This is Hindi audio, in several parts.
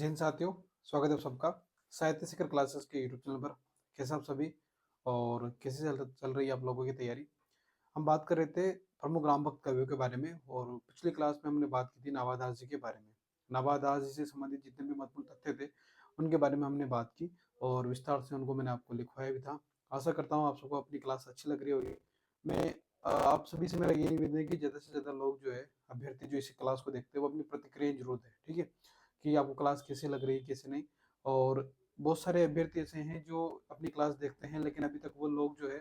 जय हिंद साथियों, स्वागत है आप सबका साहित्य शिखर क्लासेस के यूट्यूब चैनल पर। कैसे आप सभी और कैसे चल रही है आप लोगों की तैयारी। हम बात कर रहे थे प्रमुख राम भक्त कवियों के बारे में और पिछली क्लास में हमने बात की थी नावादास जी के बारे में। नावादास जी से संबंधित जितने भी महत्वपूर्ण तथ्य थे उनके बारे में हमने बात की और विस्तार से उनको मैंने आपको लिखवाया भी था। आशा करता हूँ आप सबको अपनी क्लास अच्छी लग रही होगी। मैं आप सभी से मेरा ये निवेदन है कि ज़्यादा से ज़्यादा लोग जो है अभ्यर्थी जो इस क्लास को देखते हैं वो अपनी प्रतिक्रिया जरूर दें, ठीक है, कि आपको क्लास कैसे लग रही है कैसे नहीं। और बहुत सारे अभ्यर्थी ऐसे हैं जो अपनी क्लास देखते हैं लेकिन अभी तक वो लोग जो है,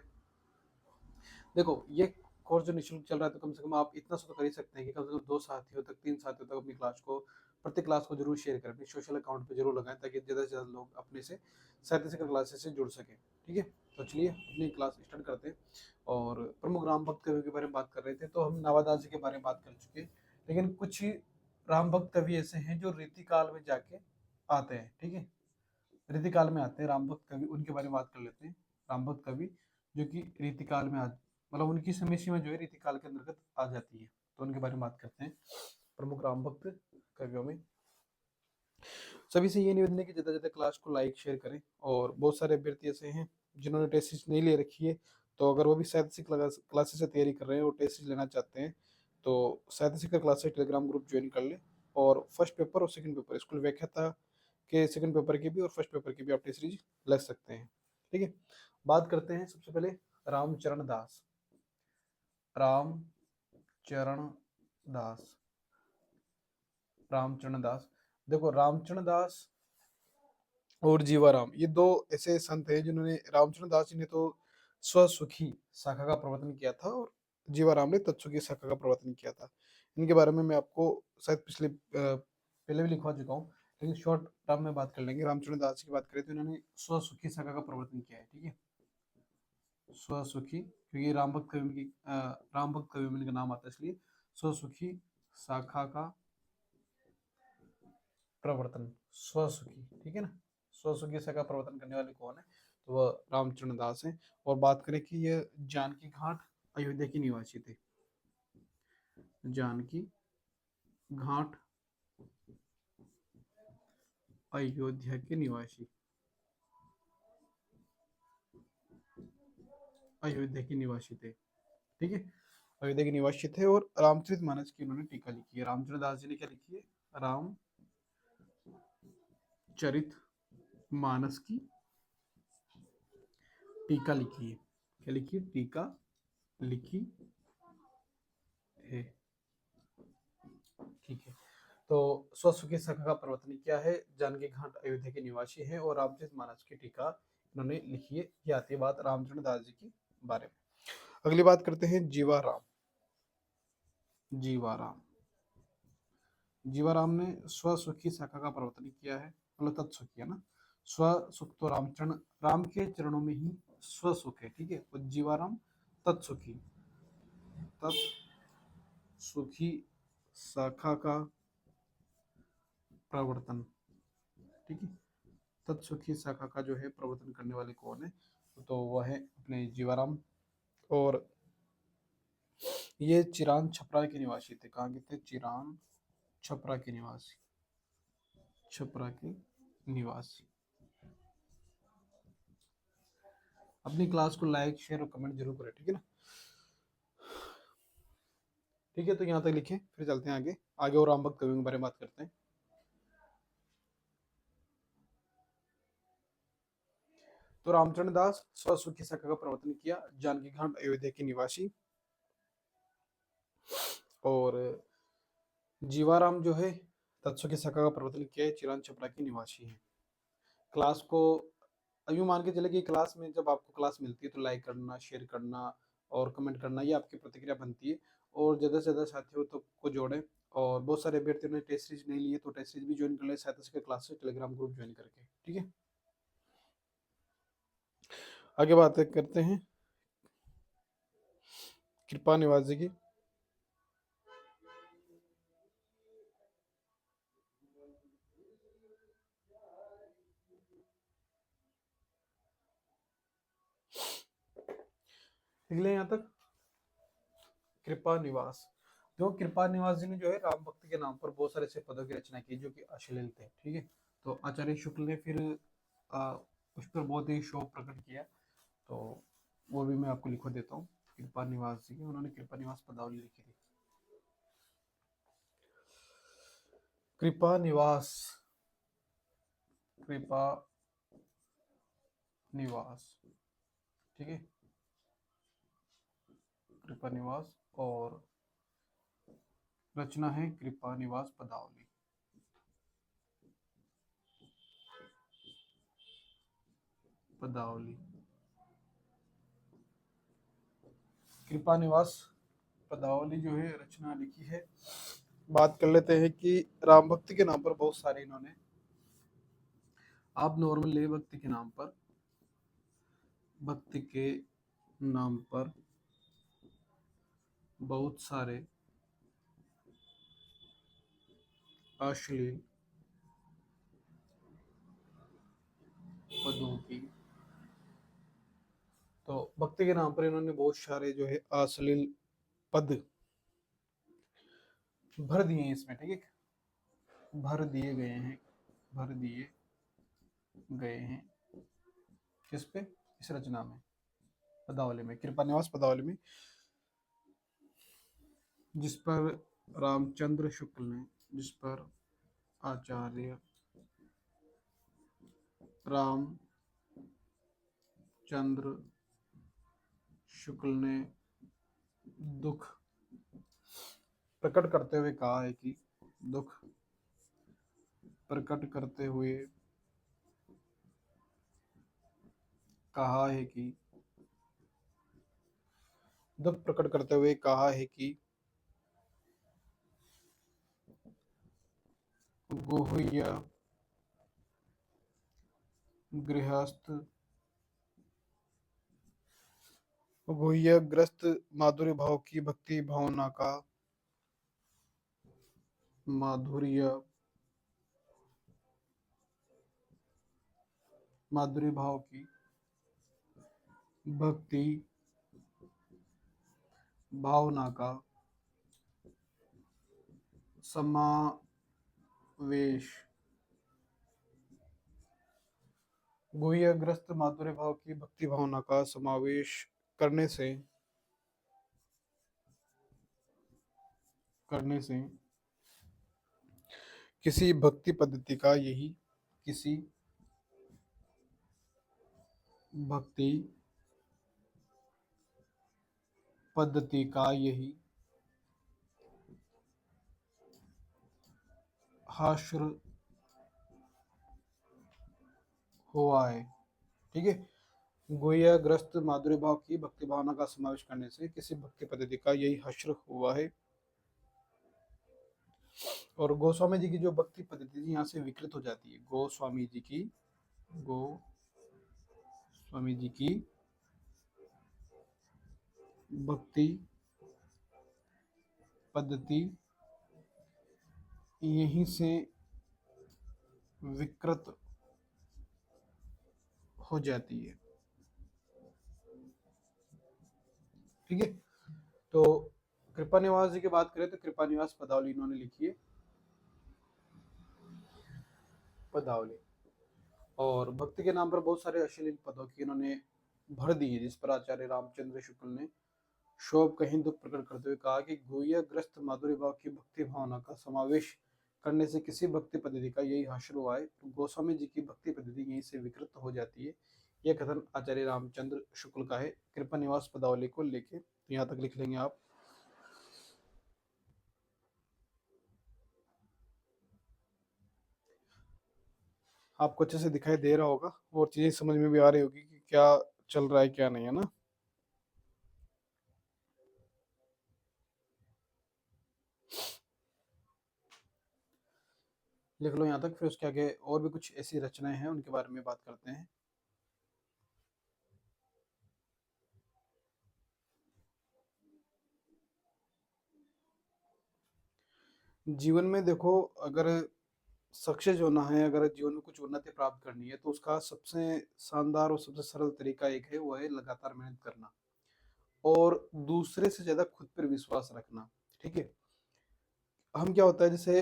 देखो ये कोर्स जो निःशुल्क चल रहा है तो कम से कम आप इतना तो कर ही सकते हैं कि कम से कम 2 साथियों तक 3 साथियों तक अपनी क्लास को प्रत्येक क्लास को जरूर शेयर करें, अपने सोशल अकाउंट पे जरूर लगाएं ताकि ज़्यादा से ज़्यादा लोग अपने से साहित्य शिखर क्लासेस से जुड़ सकें। ठीक है, तो चलिए अपनी क्लास स्टार्ट करते हैं। और प्रमुख राम भक्त कवियों के बारे में बात कर रहे थे तो हम नवादास जी के बारे में बात कर चुके हैं, लेकिन कुछ ही राम भक्त कवि ऐसे हैं जो रीतिकाल में जाके आते हैं। ठीक है, रीतिकाल में आते हैं राम भक्त कवि, उनके बारे में बात कर लेते हैं। राम भक्त कवि जो कि रीतिकाल में आ मतलब उनकी समय सीमा जो है रीतिकाल के अंतर्गत आ जाती है, तो उनके बारे में बात करते हैं। प्रमुख राम भक्त कवियों में सभी से ये निवेदन है कि ज़्यादा से ज़्यादा क्लास को लाइक शेयर करें। और बहुत सारे अभ्यर्थी ऐसे हैं जिन्होंने टेस्ट सीरीज नहीं ले रखी है, तो अगर वो भी साहित्य से क्लासेस से तैयारी कर रहे हैं और टेस्ट सीरीज लेना चाहते हैं तो साहित्य शिखर क्लासेस टेलीग्राम ग्रुप ज्वाइन कर लें। और फर्स्ट पेपर और सेकंड पेपर स्कूल व्याख्याता के सेकंड पेपर की भी और फर्स्ट पेपर की भी आप टेस्ट सीरीज लग सकते हैं। ठीक है, बात करते हैं सबसे पहले रामचरण दास। रामचरण दास, रामचरण दास, देखो रामचरण दास और जीवाराम ये दो ऐसे संत हैं जिन्होंने, रामचरण दास जी ने तो स्वसुखी शाखा का प्रवर्तन किया था और जीवाराम ने तत्सुखी शाखा का प्रवर्तन किया था। इनके बारे में मैं आपको शायद पहले भी लिखवा चुका हूँ, लेकिन शॉर्ट टर्म में बात कर लेंगे। रामचरण दास की बात करें तो इन्होंने स्वसुखी शाखा का प्रवर्तन किया है। ठीक है, स्वसुखी, क्योंकि राम भक्त कवि की राम भक्त कवि में इनका नाम आता है इसलिए स्वसुखी शाखा का प्रवर्तन, स्वसुखी, ठीक है ना। स्वसुखी शाखा प्रवर्तन करने वाले कौन है, तो वह रामचरण दास है। और बात करें कि यह जानकी घाट अयोध्या के निवासी थे। जानकी घाट अयोध्या के निवासी, अयोध्या के निवासी थे। ठीक है, अयोध्या के निवासी थे और रामचरित मानस की उन्होंने टीका लिखी है। रामचरण दास जी ने क्या लिखी है, रामचरित मानस की टीका लिखी है। क्या लिखी है, टीका लिखी है। ठीक है, तो स्वसुखी शाखा का प्रवर्तन क्या है, जानकी घाट अयोध्या के निवासी है और रामचरित मानस की टीका इन्होंने लिखी है। ये आती है बात रामचंद्र दास जी के बारे में। अगली बात करते हैं जीवाराम। जीवाराम, जीवाराम ने स्वसुखी शाखा का प्रवर्तन किया है, मतलब तत्सुखी है ना। स्वसुख तो रामचरण, राम के चरणों में ही स्वसुख है। ठीक है, और जीवाराम तत्सुखी, तत्सुखी शाखा का प्रवर्तन। ठीक है, तत्सुखी शाखा का जो है प्रवर्तन करने वाले कौन है, तो वह है अपने जीवाराम। और ये चिरान छपरा के निवासी थे। कहाँ के थे, चिरान छपरा के निवासी, छपरा के निवासी। अपनी क्लास को लाइक शेयर और कमेंट जरूर करें, ठीक है ना। ठीक है, तो यहाँ तक लिखें, फिर चलते हैं आगे। आगे और राम भक्त कवियों के बारे में बात करते हैं। तो रामचरण दास स्वसुखी शाखा का प्रवर्तन किया, जानकी घाट अयोध्या के निवासी। और जीवाराम जो है तत्सुखी शाखा का प्रवर्तन किया है, चिरान छपरा के निवासी है। क्लास को यूँ मान के चले कि क्लास में जब आपको क्लास मिलती है तो लाइक करना, शेयर करना और कमेंट करना, ये आपकी प्रतिक्रिया बनती है। और ज़्यादा से ज़्यादा साथियों तो को जोड़ें। और बहुत सारे अभ्यर्थियों ने टेस्ट सीरीज नहीं ली है तो टेस्ट सीरीज भी ज्वाइन कर ले साहित्य शिखर क्लासेस टेलीग्राम ग्रुप ज्वाइन करके। ठीक है, आगे बात करते हैं कृपा निवास जी की। निकले यहाँ तक, कृपा निवास। जो कृपा निवास जी ने जो है राम भक्त के नाम पर बहुत सारे ऐसे पदों की रचना की जो कि अश्लील थे। ठीक है, तो आचार्य शुक्ल ने फिर उस पर बहुत ही शोक प्रकट किया। तो वो भी मैं आपको लिखवा देता हूँ। कृपा निवास जी, उन्होंने कृपा निवास पदावली लिखी थी। कृपा निवास, कृपा निवास, ठीक है, कृपा निवास। और रचना है कृपा निवास पदावली। पदावली, कृपा निवास पदावली जो है रचना लिखी है। बात कर लेते हैं कि राम भक्ति के नाम पर बहुत सारे इन्होंने, आप नॉर्मल ले भक्ति के नाम पर, भक्ति के नाम पर बहुत सारे अश्लील पदों की, तो भक्ति के नाम पर इन्होंने बहुत सारे जो है अश्लील पद भर दिए हैं इसमें, ठीक है, भर दिए गए हैं, भर दिए गए हैं। किस पे? इस रचना में, पदावली में, कृपा निवास पदावली में, जिस पर रामचंद्र शुक्ल ने, जिस पर आचार्य रामचंद्र शुक्ल ने दुख प्रकट करते हुए कहा है कि, दुख प्रकट करते हुए कहा है कि, दुख प्रकट करते हुए कहा है कि गुह्य गृहस्थ, गुह्यग्रस्त माधुर्य भाव की भक्ति भावना का, माधुर्य माधुर्य भाव की भक्ति भावना का समावेश, गुह्यग्रस्त माधुर्य भाव की भक्ति भावना का समावेश करने से, करने से किसी भक्ति पद्धति का यही, किसी भक्ति पद्धति का यही हश्र हुआ है, ठीक है। गुह्यग्रस्त माधुर्य भाव की भक्ति भावना का समावेश करने से किसी भक्ति पद्धति का यही हश्र हुआ है। और गोस्वामी जी की जो भक्ति पद्धति थी यहाँ से विकृत हो जाती है। गोस्वामी जी की, गोस्वामी जी की भक्ति पद्धति यहीं से विकृत हो जाती है, ठीक है। तो कृपा निवास जी की बात करें तो कृपा निवास पदावली इन्होंने लिखी है, पदावली। और भक्ति के नाम पर बहुत सारे अश्लील पदों की इन्होंने भर दी है, जिस पर आचार्य रामचंद्र शुक्ल ने शोभ कहीं दुख प्रकट करते हुए कहा कि गुह्यग्रस्त माधुर्य भाव की भक्ति भावना का समावेश करने से किसी भक्ति पद्धति का यही हश्र हुआ है। तो गोस्वामी जी की भक्ति पद्धति यहीं से विकृत हो जाती है। यह कथन आचार्य रामचंद्र शुक्ल का है कृपा निवास पदावली को लेके। तो यहाँ तक लिख लेंगे आप। आपको अच्छे से दिखाई दे रहा होगा और चीजें समझ में भी आ रही होगी कि क्या चल रहा है क्या नहीं, है ना। लिख लो यहाँ तक, फिर उसके आगे और भी कुछ ऐसी रचनाएं हैं उनके बारे में बात करते हैं। जीवन में देखो, अगर सक्सेस होना है, अगर जीवन में कुछ उन्नति प्राप्त करनी है, तो उसका सबसे शानदार और सबसे सरल तरीका एक है, वो है लगातार मेहनत करना और दूसरे से ज्यादा खुद पर विश्वास रखना, ठीक है। हम क्या होता है, जैसे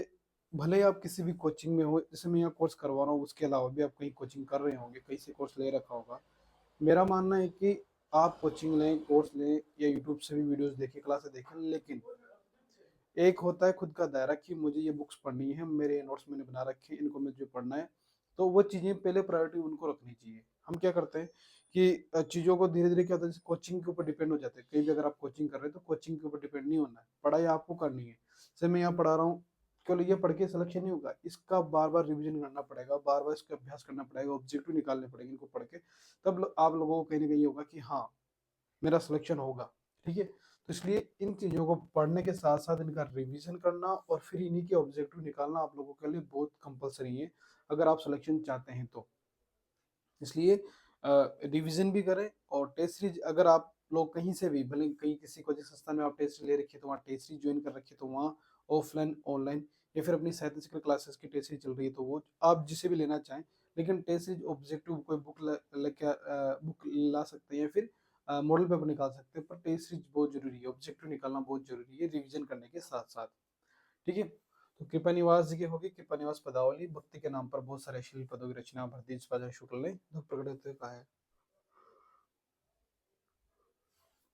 भले ही आप किसी भी कोचिंग में हो, जैसे मैं यहाँ कोर्स करवा रहा हूँ, उसके अलावा भी आप कहीं कोचिंग कर रहे होंगे, कहीं से कोर्स ले रखा होगा। मेरा मानना है कि आप कोचिंग लें, कोर्स लें या यूट्यूब से भी वीडियोस देखें, क्लासेस देखें, लेकिन एक होता है खुद का दायरा कि मुझे ये बुक्स पढ़नी है, मेरे नोट्स मैंने बना रखे हैं, इनको मुझे पढ़ना है। तो वो चीज़ें पहले प्रायोरिटी उनको रखनी चाहिए। हम क्या करते हैं कि चीज़ों को धीरे धीरे क्या होता है, जैसे कोचिंग के ऊपर डिपेंड हो जाते हैं। कहीं भी अगर आप कोचिंग कर रहे हैं तो कोचिंग के ऊपर डिपेंड नहीं होना है, पढ़ाई आपको करनी है। जैसे मैं यहाँ पढ़ा रहा हूँ, केवल ये पढ़ के सिलेक्शन नहीं होगा, इसका बार बार रिविजन करना पड़ेगा, बार बार इसका अभ्यास करना पड़ेगा, ऑब्जेक्टिव निकालने पड़ेंगे इनको पढ़ के। तब आप लोगों को कहीं ना कहीं होगा कि हाँ, मेरा सिलेक्शन होगा। ठीक है, तो इसलिए इन चीज़ों को पढ़ने के साथ साथ इनका रिवीजन करना और फिर इन्हीं के ऑब्जेक्टिव निकालना आप लोगों के लिए बहुत कंपलसरी है, अगर आप सिलेक्शन चाहते हैं तो। इसलिए रिवीजन भी करें। और टेस्ट सीरीज अगर आप लोग कहीं से भी, भले कहीं किसी कोचिंग संस्थान में आप टेस्ट ले रखिए तो वहाँ टेस्ट सीरीज ज्वाइन कर रखिए, तो वहाँ ऑफलाइन ऑनलाइन या फिर अपनी साहित्य सीखर क्लासेस की टेस्ट सीरीज चल रही है तो वो आप जिसे भी लेना चाहें, लेकिन टेस्ट सीरीज ऑब्जेक्टिव कोई बुक लेके बुक ला सकते हैं या फिर मॉडल पेपर निकाल सकते हैं, पर टेस्ट सीरीज बहुत जरूरी है, ऑब्जेक्टिव निकालना बहुत जरूरी है रिविजन करने के साथ साथ। ठीक है, तो कृपा निवास जी की होगी कृपा निवास पदावली, भक्ति के नाम पर बहुत सारे अश्लील पदों की रचना भरतेज पाजा शुक्ल ने दुख प्रकट कहा है।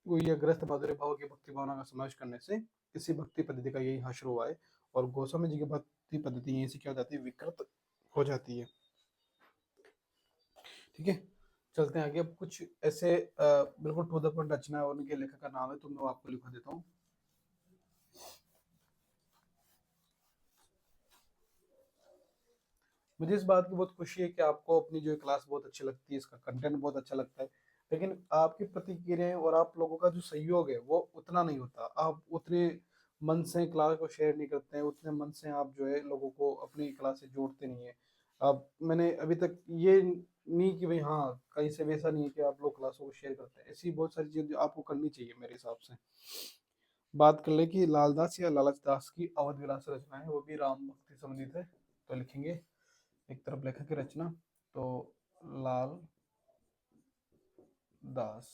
वो ये ग्रस्त माधुर्य भाव की भक्ति भावना का समावेश करने से इसी भक्ति पद्धति का यही हासिल हुआ है। और गोस्वामी जी की भक्ति पद्धति यहीं से क्या हो जाती है, विकृत हो जाती है। ठीक है, चलते हैं आगे। अब कुछ ऐसे बिल्कुल टू द पॉइंट रचना है और उनके लेखक का नाम है, तो मैं वो आपको लिखवा देता हूँ। मुझे इस बात की बहुत खुशी है कि आपको अपनी जो क्लास बहुत अच्छी लगती है, इसका कंटेंट बहुत अच्छा लगता है, लेकिन आपकी प्रतिक्रियाएं और आप लोगों का जो सहयोग है वो उतना नहीं होता। आप उतने मन से क्लास को शेयर नहीं करते हैं, उतने मन से आप जो है लोगों को अपनी क्लास से जोड़ते नहीं है। अब मैंने अभी तक ये नहीं कि भाई हाँ, कहीं से वैसा नहीं है कि आप लोग क्लासों को शेयर करते हैं। ऐसी बहुत सारी चीजें जो आपको करनी चाहिए मेरे हिसाब से। बात कर ले कि लालदास या लालच दास की अवध विलास रचना है, वो भी राम भक्ति संबंधित है, तो लिखेंगे एक तरफ लेखक की रचना, तो लाल दास,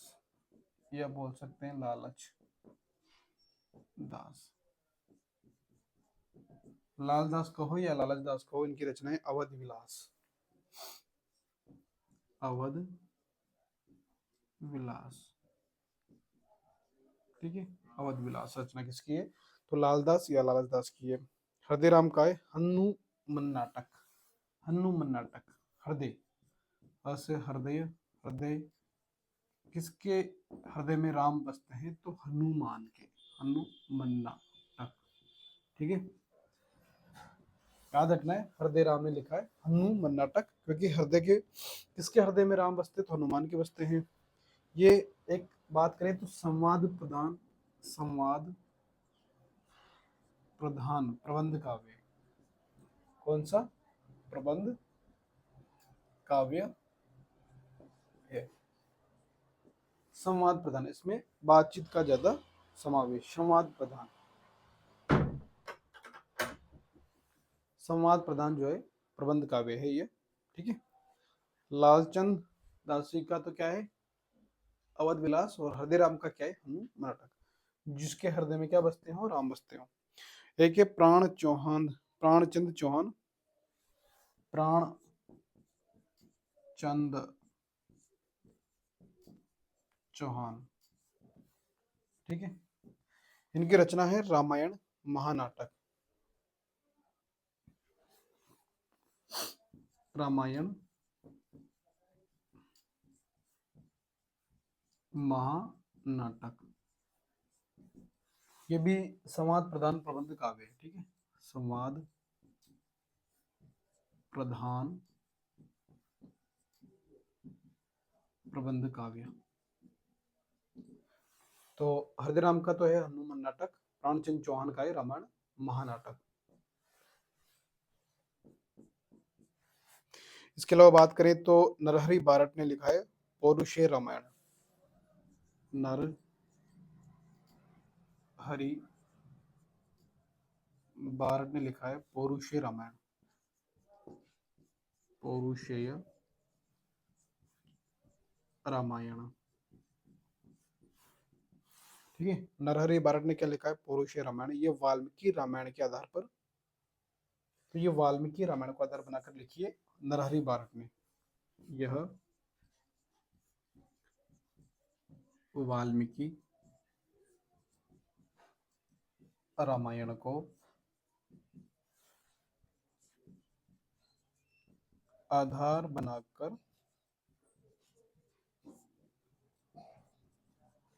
या बोल सकते हैं लालच दास। लाल दास कहो या लालच दास कहो, इनकी रचना है अवध विलास। अवध विलास, ठीक है। अवध विलास रचना किसकी है, तो लालदास या लालच दास की है। हृदय राम का है हनुमन नाटक। हनुमन नाटक, हृदय, असे हृदय, हृदय किसके हृदय में राम बसते हैं, तो हनुमान के, हनुमन नाटक। ठीक है, याद रखना है, हृदय राम ने लिखा है हनुमान नाटक, क्योंकि हृदय के किसके हृदय में राम बसते, तो हनुमान के बसते हैं। ये एक बात करें तो संवाद प्रधान, संवाद प्रधान प्रबंध काव्य। कौन सा प्रबंध काव्य है, संवाद प्रधान, इसमें बातचीत का ज्यादा समावेश, संवाद प्रधान, संवाद प्रधान जो है प्रबंध काव्य है ये। ठीक है, लालचंद दासी का तो क्या है, अवध विलास, और हृदय राम का क्या है, हनुमान नाटक, जिसके हृदय में क्या बसते हो, राम बसते हो। एक है प्राण चौहान, प्राणचंद चौहान, प्राण चंद चौहान। ठीक है, इनकी रचना है रामायण महानाटक, रामायण महानाटक। ये भी संवाद प्रधान प्रबंध काव्य है। ठीक है, संवाद प्रधान प्रबंध काव्य। तो हृदयराम का तो है हनुमान नाटक, प्राणचंद चौहान का है रामायण महानाटक। इसके अलावा बात करें तो नरहरि बारट ने लिखा है पौरुषे रामायण। नरहरि बारट ने लिखा है पौरुषे रामायण, पौरुषेय रामायण। ठीक है, नरहरि बारट ने क्या लिखा है, पौरुषेय रामायण, ये वाल्मीकि रामायण के आधार पर तो ये वाल्मीकि रामायण को आधार बनाकर लिखी है नरहरि बारट ने। यह वाल्मीकि रामायण को आधार बनाकर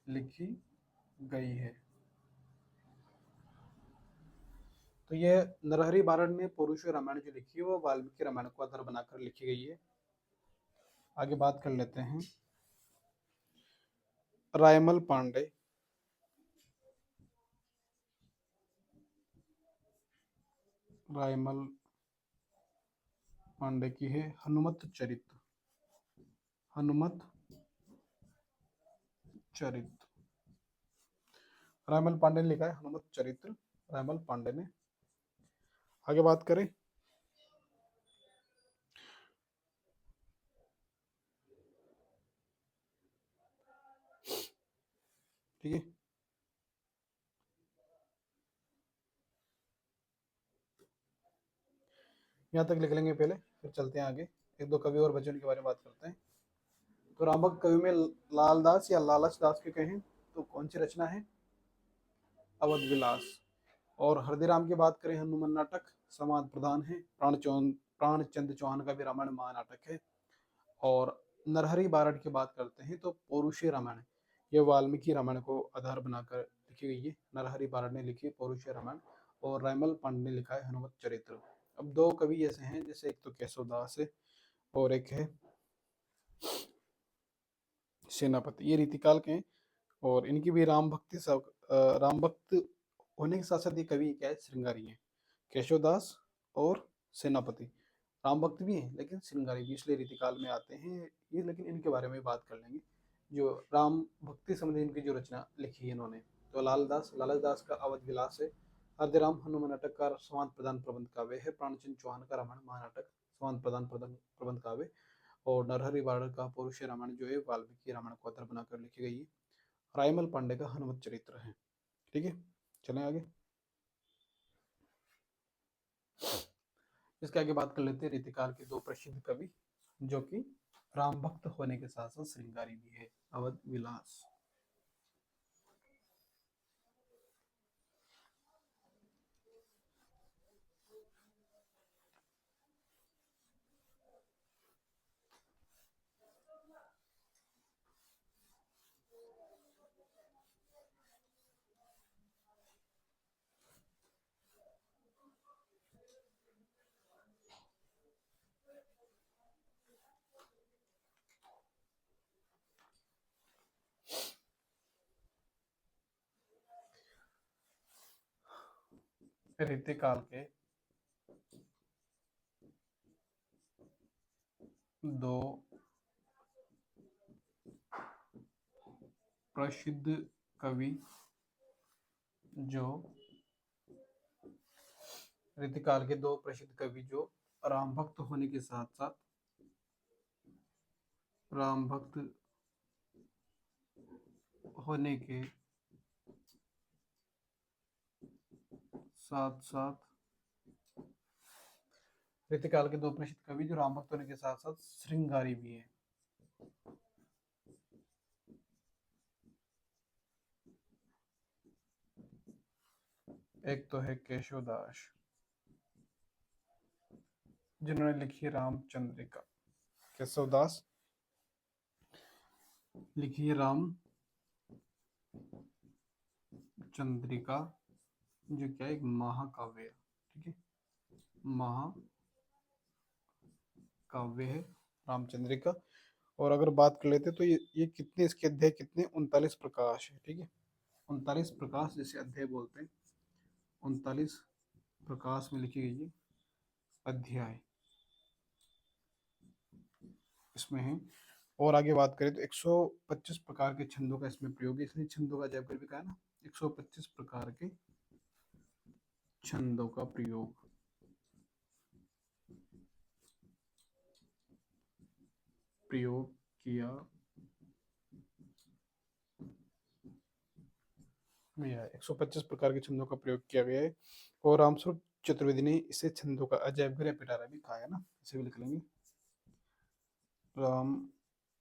लिखी गई है। तो ये नरहरि बारट ने पौरुषीय रामायण जो लिखी है वो वाल्मीकि रामायण को आधार बनाकर लिखी गई है। आगे बात कर लेते हैं रायमल पांडे। रायमल पांडे की है हनुमत चरित्र। हनुमत चरित्र रायमल पांडे ने लिखा है हनुमत चरित्र, रायमल पांडे ने। आगे बात करें ठीक है। यहाँ तक लिख लेंगे पहले, फिर चलते हैं आगे। एक दो कवि और बचे उनके बारे में बात करते हैं। तो रामभक्त कवि में लालदास या लालच दास के कहें तो कौन सी रचना है? अवध विलास। और हरदीराम की बात करें, हनुमान नाटक समाज प्रधान है। प्राणचंद चौहान का भी रामायण महानाटक है। और नरहरि बारट की बात करते हैं तो पौरुषीय रामायण, ये वाल्मीकि रामायण को आधार बनाकर लिखी गई है। नरहरि बारट ने लिखी है पौरुषीय रामायण और रायमल पांडे ने लिखा है हनुमत चरित्र। अब दो कवि ऐसे हैं, जैसे एक तो केशवदास है और एक है सेनापति, ये रीतिकाल के हैं। और इनकी भी राम भक्ति सब राम भक्त होने के साथ साथ ये कवि क्या है, श्रृंगारी है। केशवदास और सेनापति राम भक्त भी हैं लेकिन श्रृंगारी भी, इसलिए रीतिकाल में आते हैं ये। लेकिन इनके बारे में बात कर लेंगे, जो राम भक्ति संबंधी इनकी जो रचना लिखी है इन्होंने। तो लालच दास का अवध विलास है। हरदीराम हनुमान नाटक का समांत प्रदान प्रबंध काव्य है। प्राणचंद चौहान का रामायण महानाटक समांत प्रदान प्रबंध काव्य। और नरहरि बारट का पौरुषीय रामायण जो है वाल्मीकि रामायण को आधार बनाकर लिखी गई है। रायमल पांडे का हनुमत चरित्र है। ठीक है, चलें आगे। इसके आगे बात कर लेते हैं रीतिकाल के दो प्रसिद्ध कवि, जो कि राम भक्त होने के साथ साथ श्रृंगारी भी है। अवध विलास। रीतिकाल के दो प्रसिद्ध कवि, जो रीतिकाल के दो प्रसिद्ध कवि जो राम भक्त होने के साथ साथ राम भक्त होने के साथ साथ रीतिकाल के दो प्रसिद्ध कवि जो राम भक्त होने के साथ साथ श्रृंगारी भी है। एक तो है केशवदास, जिन्होंने लिखी रामचंद्रिका। केशवदास लिखी है राम चंद्रिका, जो क्या एक महाकाव्य है। ठीक है, महाकाव्य है रामचंद्रिका। और अगर बात कर लेते तो ये कितने, इसके अध्याय कितने, 39 प्रकाश है। ठीक है, 39 प्रकाश जिसे अध्याय बोलते हैं, 39 प्रकाश में लिखी गई है अध्याय इसमें है। और आगे बात करें तो 125 प्रकार के छंदों का इसमें प्रयोग है, इसलिए छंदों का जब भी कहा ना, 125 प्रकार के छंदों का प्रयोग किया गया है। 125 प्रकार के छंदों का प्रयोग किया गया है। और रामस्वरूप चतुर्वेदी ने इसे छंदों का अजायब घर या पिटारा भी कहा है ना, इसे भी लिख लेंगे। राम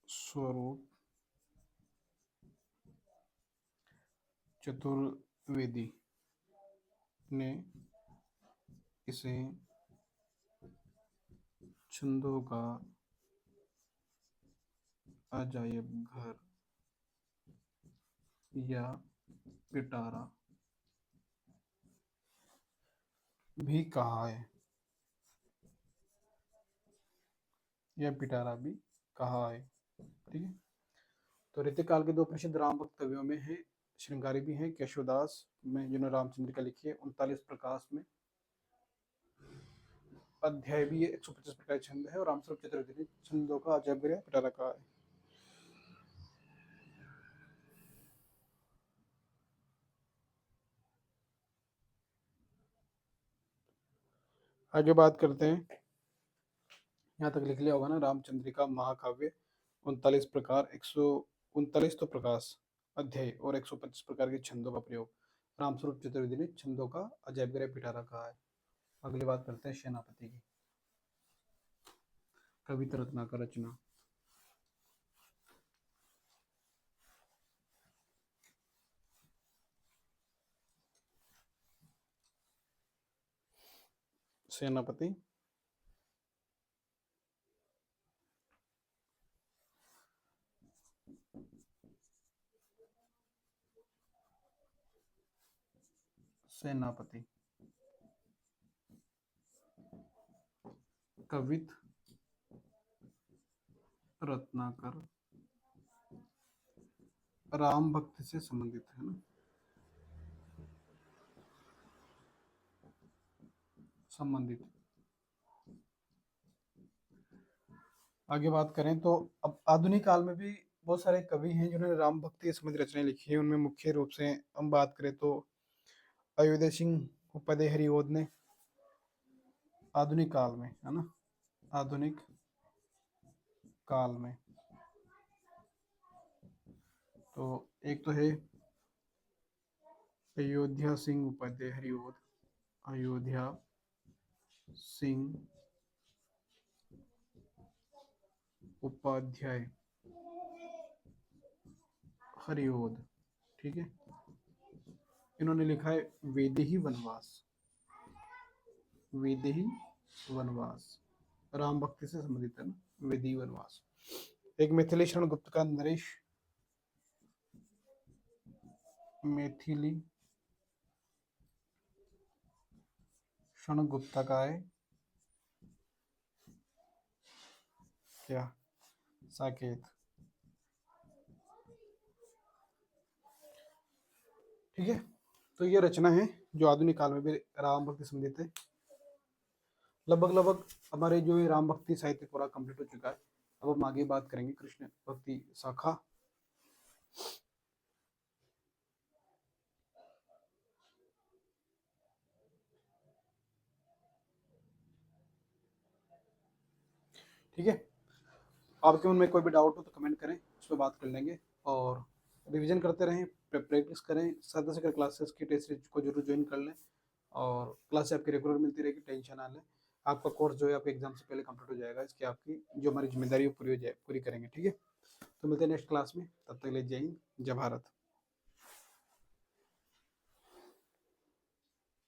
स्वरूप चतुर्वेदी ने इसे छंदों का अजायब घर या पिटारा भी कहा है, या पिटारा भी कहा है। ठीक है। तो ऋतिक काल के दो प्रसिद्ध राम भक्त कवियों में है, श्रृंगारी भी हैं, केशवदास में जिन्होंने रामचंद्रिका लिखी है, 39 प्रकाश में अध्याय भी है, 125 प्रकार के छंद है, और रामस्वरूप चतुर्वेदी ने छंदों का अजायब घर या पिटारा कहा है। आगे बात करते हैं, यहाँ तक लिख लिया होगा ना, रामचंद्रिका महाकाव्य 39 प्रकार, 139 तो प्रकाश अध्याय और 125 प्रकार के छंदों का प्रयोग। रामस्वरूप चतुर्वेदी ने छंदों का अजायब घर या पिटारा कहा है। अगली बात करते हैं सेनापति की। कविता रत्नाकर रचना। सेनापति सेनापति कवित रत्नाकर राम भक्त से संबंधित है ना, संबंधित। आगे बात करें तो अब आधुनिक काल में भी बहुत सारे कवि हैं जिन्होंने राम भक्ति से संबंधित रचनाएं लिखी है। उनमें मुख्य रूप से हम बात करें तो अयोध्या सिंह उपाध्याय हरिओद ने आधुनिक काल में, है ना, आधुनिक काल में, तो एक तो है अयोध्या सिंह उपाध्याय हरिओद, अयोध्या सिंह उपाध्याय हरिओद। ठीक है। इन्होंने लिखा है वैदेही वनवास, वैदेही वनवास राम भक्ति से संबंधित है ना, वैदेही वनवास। एक मिथिली शरण गुप्त का नरेश, मैथिली शरण गुप्ता का है क्या, साकेत। ठीक है। तो ये रचना है जो आधुनिक काल में भी राम भक्ति संबंधित है। लगभग हमारे जो ये राम भक्ति साहित्य पूरा कंप्लीट हो चुका है। अब हम आगे बात करेंगे कृष्ण भक्ति शाखा। ठीक है। आपके मन में कोई भी डाउट हो तो कमेंट करें, उस पर बात कर लेंगे। और रिवीजन करते रहें, प्रैक्टिस करें, साथ ही क्लासेस की टेस्ट सीरीज को जरूर ज्वाइन कर लें, और क्लास आपकी रेगुलर मिलती रहेगी, टेंशन ना लें। आपका कोर्स जो है आपके एग्जाम से पहले कंप्लीट हो जाएगा, इसकी आपकी जो हमारी जिम्मेदारी है पूरी हो जाए, पूरी करेंगे। ठीक है। तो मिलते हैं नेक्स्ट क्लास में, तब तक ले जय हिंद, जय भारत।